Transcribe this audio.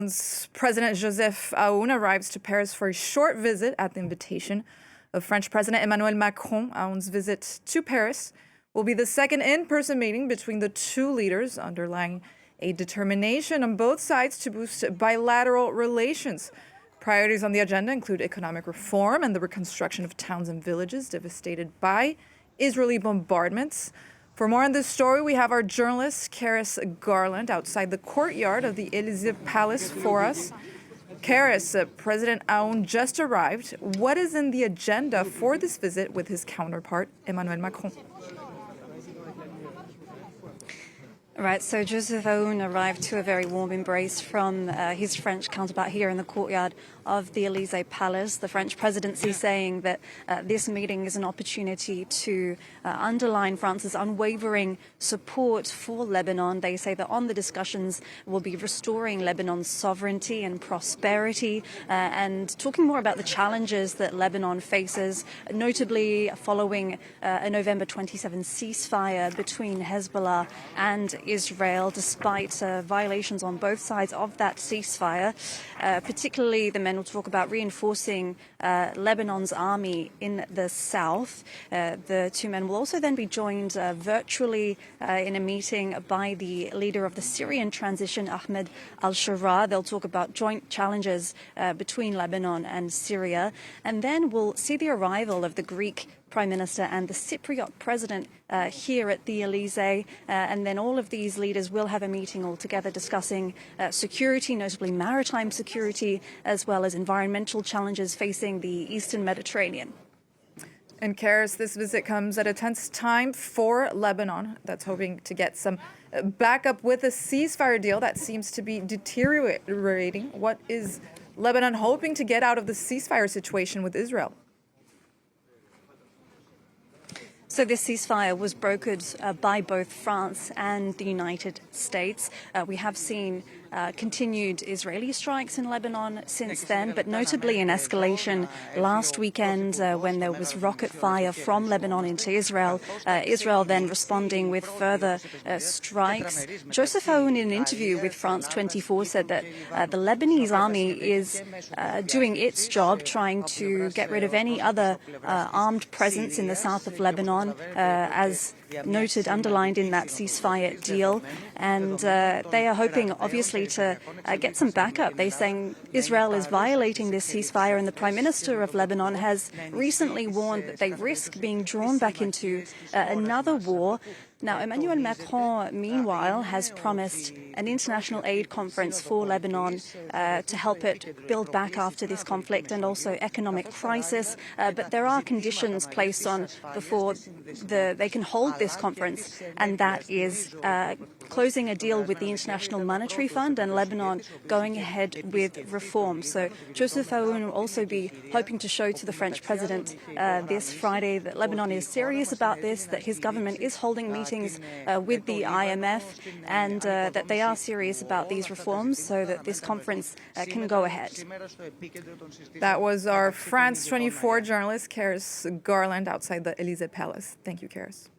Lebanon's President Joseph Aoun arrives to Paris for a short visit at the invitation of French President Emmanuel Macron. Aoun's visit to Paris will be the second in-person meeting between the two leaders, underlying a determination on both sides to boost bilateral relations. Priorities on the agenda include economic reform and the reconstruction of towns and villages devastated by Israeli bombardments. For more on this story, we have our journalist, Carys Garland, outside the courtyard of the Elysées Palace for us. Carys, President Aoun just arrived. What is in the agenda for this visit with his counterpart, Emmanuel Macron? Right, so Joseph Aoun arrived to a very warm embrace from his French counterpart here in the courtyard of the Elysées Palace. The French presidency saying that this meeting is an opportunity to underline France's unwavering support for Lebanon. They say that on the discussions will be restoring Lebanon's sovereignty and prosperity and talking more about the challenges that Lebanon faces, notably following a November 27 ceasefire between Hezbollah and Israel, despite violations on both sides of that ceasefire. Particularly, the men will talk about reinforcing Lebanon's army in the south. The two men will also then be joined virtually in a meeting by the leader of the Syrian transition, Ahmed al-Shara. They'll talk about joint challenges between Lebanon and Syria. And then we'll see the arrival of the Greek Prime Minister and the Cypriot President here at the Elysée, and then all of these leaders will have a meeting all together discussing security, notably maritime security, as well as environmental challenges facing the Eastern Mediterranean. And Carys, this visit comes at a tense time for Lebanon, that's hoping to get some backup with a ceasefire deal that seems to be deteriorating. What is Lebanon hoping to get out of the ceasefire situation with Israel? So this ceasefire was brokered by both France and the United States. We have seen continued Israeli strikes in Lebanon since then, but notably an escalation last weekend when there was rocket fire from Lebanon into Israel. Israel then responding with further strikes. Joseph Aoun, in an interview with France 24, said that the Lebanese army is doing its job, trying to get rid of any other armed presence in the south of Lebanon, as noted, underlined in that ceasefire deal. And they are hoping, obviously, to get some backup. They're saying Israel is violating this ceasefire, and the Prime Minister of Lebanon has recently warned that they risk being drawn back into another war. Now, Emmanuel Macron, meanwhile, has promised an international aid conference for Lebanon to help it build back after this conflict and also economic crisis. But there are conditions placed on before they can hold this conference, and that is closing a deal with the International Monetary Fund and Lebanon going ahead with reform. So Joseph Aoun will also be hoping to show to the French president this Friday that Lebanon is serious about this, that his government is holding meetings with the IMF, and that they are serious about these reforms so that this conference can go ahead. That was our France 24 journalist, Carys Garland, outside the Elysées Palace. Thank you, Carys.